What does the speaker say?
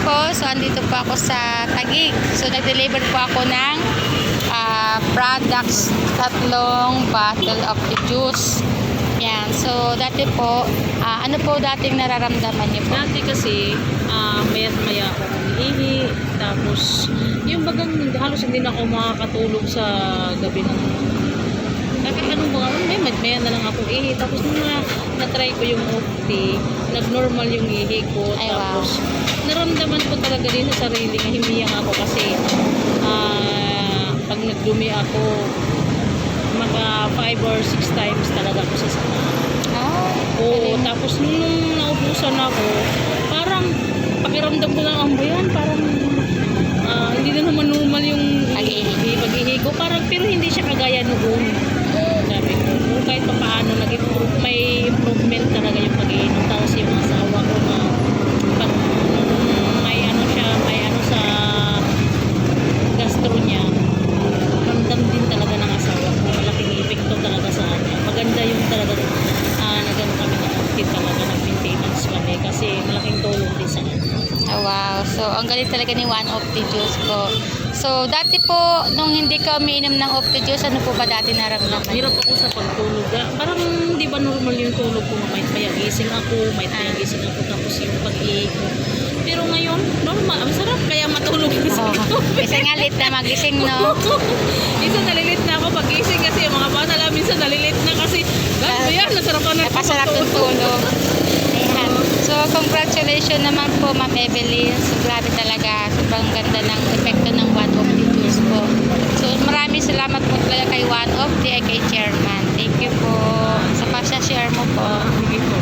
po. So, andito po ako sa Taguig. So, nag-deliver po ako ng products, 3 bottle of the juice. Yan. So, dati po, ano po dating nararamdaman niyo po? Dati kasi, mayat-maya ako umiihi. Tapos, yung bagang halos hindi na ako makakatulog sa gabi ng kahit anong mga, maya na lang ako ihi. Tapos, nung na-try ko yung OT, nag-normal yung ihi ko. Ay, Tapos, naramdaman ko talaga din sa sarili na himiyang ako kasi pag nagdumi ako, maka 5 or 6 times talaga ako sasama. Oo, tapos nung naubusan ako, parang pakiramdam ko lang ang bayan, parang hindi na naman normal yung pag-ihi ko. Parang, pero hindi siya kagaya noon. Sabi ko, kahit pa paano, may improvement talaga yung pag-ihi. Tapos yung asawa ko na pag may ano sa gastro niya, ramdam din talaga ng asawa ko. Malaking epekto talaga sa kanya. Maganda yung talaga nagano kami ng update talaga ng maintenance kami kasi malaking tulong din sa kanya. Wow. So, ang galing talaga ni One of the Juice po. So, dati po, nung hindi ka umiinom ng of the juice, ano po ba dati naramdaman? Hirap ako sa pagtulog. Parang di ba normal yung tulog ko? May payagising ako, may payagising ako, tapos yung pag-ihi ko. Pero ngayon, normal. Ang sarap kaya matulog sa Kasi nga late na magising, no? Minsan nalilit na ako pag-gising kasi yung mga bata lang minsan nalilit na kasi gano'n yan, nasarap ka na Napasarap ng tulog. Ayan. So, congratulations naman po, Ma'am Evelyn. So, grabe talaga. Sobrang ganda ng epekto ng One of the Juice po. So, maraming salamat po talaga kay One of the kay Chairman. Thank you po. Sa pasya-share mo po. Sige po.